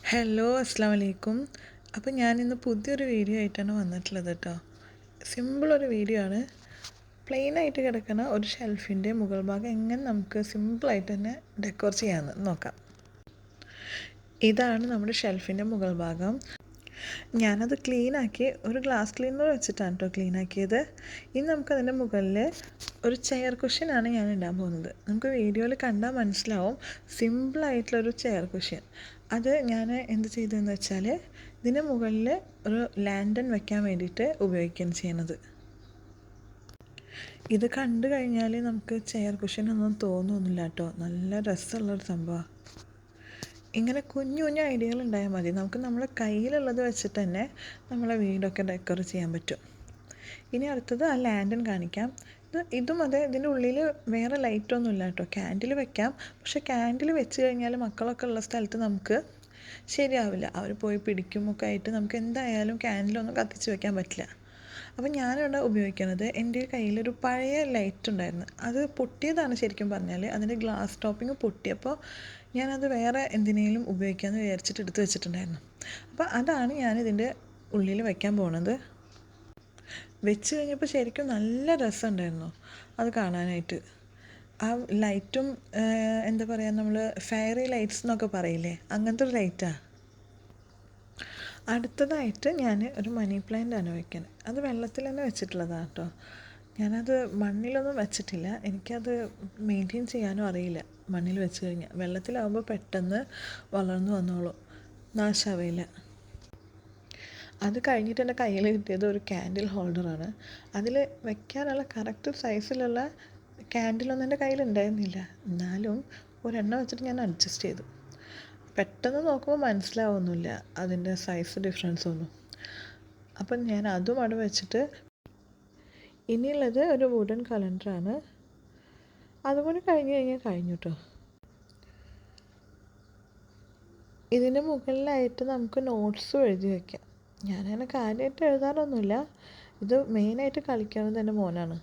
Hello അസ്സാം വലൈക്കും. അപ്പോൾ ഞാനിന്ന് പുതിയൊരു വീഡിയോ ആയിട്ടാണ് വന്നിട്ടുള്ളത് കേട്ടോ. സിമ്പിളൊരു വീഡിയോ ആണ്. പ്ലെയിനായിട്ട് കിടക്കുന്ന ഒരു ഷെൽഫിൻ്റെ മുകൾ ഭാഗം എങ്ങനെ നമുക്ക് സിമ്പിളായിട്ട് തന്നെ ഡെക്കോർ ചെയ്യാമെന്ന് നോക്കാം. ഇതാണ് നമ്മുടെ ഷെൽഫിൻ്റെ മുകൾ ഭാഗം. ഞാനത് ക്ലീനാക്കി ഒരു ഗ്ലാസ് ക്ലീനർ വെച്ചിട്ടാണ് കേട്ടോ ക്ലീനാക്കിയത്. ഇനി നമുക്കതിൻ്റെ മുകളിൽ ഒരു ചെയർ കുഷ്യനാണ് ഞാൻ ഇടാൻ പോകുന്നത്. നമുക്ക് വീഡിയോയിൽ കണ്ടാൽ മനസ്സിലാവും സിമ്പിളായിട്ടുള്ളൊരു ചെയർ കുഷ്യൻ. അത് ഞാൻ എന്ത് ചെയ്തതെന്ന് വെച്ചാൽ ഇതിന് മുകളിൽ ഒരു ലാൻഡൻ വെക്കാൻ വേണ്ടിയിട്ട് ഉപയോഗിക്കുകയാണ് ചെയ്യുന്നത്. ഇത് കണ്ടു കഴിഞ്ഞാൽ നമുക്ക് ചെയർ കുഷ്യനൊന്നും തോന്നുന്നില്ല കേട്ടോ. നല്ല രസമുള്ളൊരു സംഭവമാണ്. ഇങ്ങനെ കുഞ്ഞു കുഞ്ഞു ഐഡിയകൾ ഉണ്ടായാൽ മതി. നമുക്ക് നമ്മളെ കയ്യിലുള്ളത് വെച്ചിട്ട് തന്നെ നമ്മളെ വീടൊക്കെ ഡെക്കോർ ചെയ്യാൻ പറ്റും. ഇനി അടുത്തത് ആ ലാൻഡൻ കാണിക്കാം. ഇതും അതെ, ഇതിൻ്റെ ഉള്ളിൽ വേറെ ലൈറ്റൊന്നും ഇല്ല കേട്ടോ. ക്യാൻഡിൽ വെക്കാം. പക്ഷേ ക്യാൻഡിൽ വെച്ച് കഴിഞ്ഞാൽ മക്കളൊക്കെ ഉള്ള സ്ഥലത്ത് നമുക്ക് ശരിയാവില്ല. അവർ പോയി പിടിക്കുമൊക്കെ ആയിട്ട് നമുക്ക് എന്തായാലും ക്യാൻഡിലൊന്നും കത്തിച്ച് വെക്കാൻ പറ്റില്ല. അപ്പം ഞാനിവിടെ ഉപയോഗിക്കുന്നത് എൻ്റെ കയ്യിലൊരു പഴയ ലൈറ്റ് ഉണ്ടായിരുന്നു. അത് പൊട്ടിയതാണ് ശരിക്കും പറഞ്ഞാൽ. അതിൻ്റെ ഗ്ലാസ് ടോപ്പിങ് പൊട്ടിയപ്പോൾ ഞാനത് വേറെ എന്തിനേലും ഉപയോഗിക്കാമെന്ന് വിചാരിച്ചിട്ട് എടുത്ത് വെച്ചിട്ടുണ്ടായിരുന്നു. അപ്പോൾ അതാണ് ഞാനിതിൻ്റെ ഉള്ളിൽ വയ്ക്കാൻ പോകുന്നത്. വെച്ച് കഴിഞ്ഞപ്പോൾ ശരിക്കും നല്ല രസമുണ്ടായിരുന്നു അത് കാണാനായിട്ട്. ആ ലൈറ്റും എന്താ പറയുക, നമ്മൾ ഫെയറി ലൈറ്റ്സ് എന്നൊക്കെ പറയില്ലേ, അങ്ങനത്തെ ഒരു ലൈറ്റാണ്. അടുത്തതായിട്ട് ഞാൻ ഒരു മണി പ്ലാന്റാണ് വയ്ക്കുന്നത്. അത് വെള്ളത്തിൽ തന്നെ വെച്ചിട്ടുള്ളതാണ് കേട്ടോ. ഞാനത് മണ്ണിലൊന്നും വെച്ചിട്ടില്ല. എനിക്കത് മെയിൻറ്റെയിൻ ചെയ്യാനും അറിയില്ല. മണ്ണിൽ വെച്ച് കഴിഞ്ഞാൽ വെള്ളത്തിലാവുമ്പോൾ പെട്ടെന്ന് വളർന്നു വന്നോളും, നാശാവില്ല. അത് കഴിഞ്ഞിട്ട് എൻ്റെ കയ്യിൽ കിട്ടിയത് ഒരു ക്യാൻഡിൽ ഹോൾഡറാണ്. അതിൽ വെക്കാനുള്ള കറക്റ്റ് സൈസിലുള്ള ക്യാൻഡിലൊന്നും എൻ്റെ കയ്യിലുണ്ടായിരുന്നില്ല. എന്നാലും ഒരെണ്ണം വെച്ചിട്ട് ഞാൻ അഡ്ജസ്റ്റ് ചെയ്തു. പെട്ടെന്ന് നോക്കുമ്പോൾ മനസ്സിലാവുന്നില്ല അതിൻ്റെ സൈസ് ഡിഫറൻസ് ഒന്നും. അപ്പം ഞാൻ അതും അവിടെ വെച്ചിട്ട്, ഇനിയുള്ളത് ഒരു വുഡൻ കലണ്ടറാണ്. അതുകൂടി കഴിഞ്ഞ് കഴിഞ്ഞാൽ കഴിഞ്ഞു കേട്ടോ. ഇതിൻ്റെ മുകളിലായിട്ട് നമുക്ക് നോട്ട്സും എഴുതി വയ്ക്കാം. ഞാനങ്ങനെ കാര്യമായിട്ട് എഴുതാറൊന്നുമില്ല. ഇത് മെയിനായിട്ട് കളിക്കുന്നത് എൻ്റെ മോനാണ്.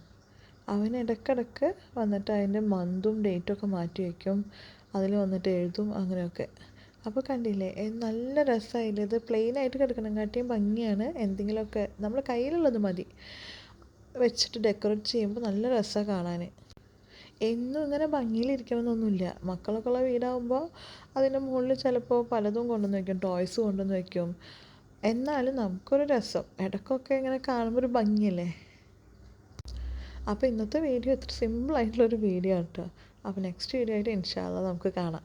അവൻ ഇടയ്ക്കിടയ്ക്ക് വന്നിട്ട് അതിൻ്റെ മന്തും ഡേറ്റൊക്കെ മാറ്റി വയ്ക്കും. അതിൽ വന്നിട്ട് എഴുതും, അങ്ങനെയൊക്കെ. അപ്പോൾ കണ്ടില്ലേ, നല്ല രസമായില്ലേ. ഇത് പ്ലെയിനായിട്ട് കിടക്കണേക്കാട്ടിയും ഭംഗിയാണ്. എന്തെങ്കിലുമൊക്കെ നമ്മൾ കയ്യിലുള്ളത് മതി വെച്ചിട്ട് ഡെക്കറേറ്റ് ചെയ്യുമ്പോൾ നല്ല രസമാണ് കാണാൻ. എന്നും ഇങ്ങനെ ഭംഗിയിലിരിക്കണമെന്നൊന്നുമില്ല. മക്കളൊക്കെ ഉള്ള വീടാകുമ്പോൾ അതിൻ്റെ മുകളിൽ ചിലപ്പോൾ പലതും കൊണ്ടുവന്ന് വയ്ക്കും, ടോയ്സ് കൊണ്ടുവന്ന് വയ്ക്കും. എന്നാലും നമുക്കൊരു രസം, ഇടയ്ക്കൊക്കെ ഇങ്ങനെ കാണുമ്പോൾ ഒരു ഭംഗിയല്ലേ. അപ്പോൾ ഇന്നത്തെ വീഡിയോ ഇത്ര സിമ്പിളായിട്ടുള്ളൊരു വീഡിയോ ആണ് കേട്ടോ. അപ്പോൾ നെക്സ്റ്റ് വീഡിയോ ആയിട്ട് ഇൻഷാ അല്ലാഹ് നമുക്ക് കാണാം.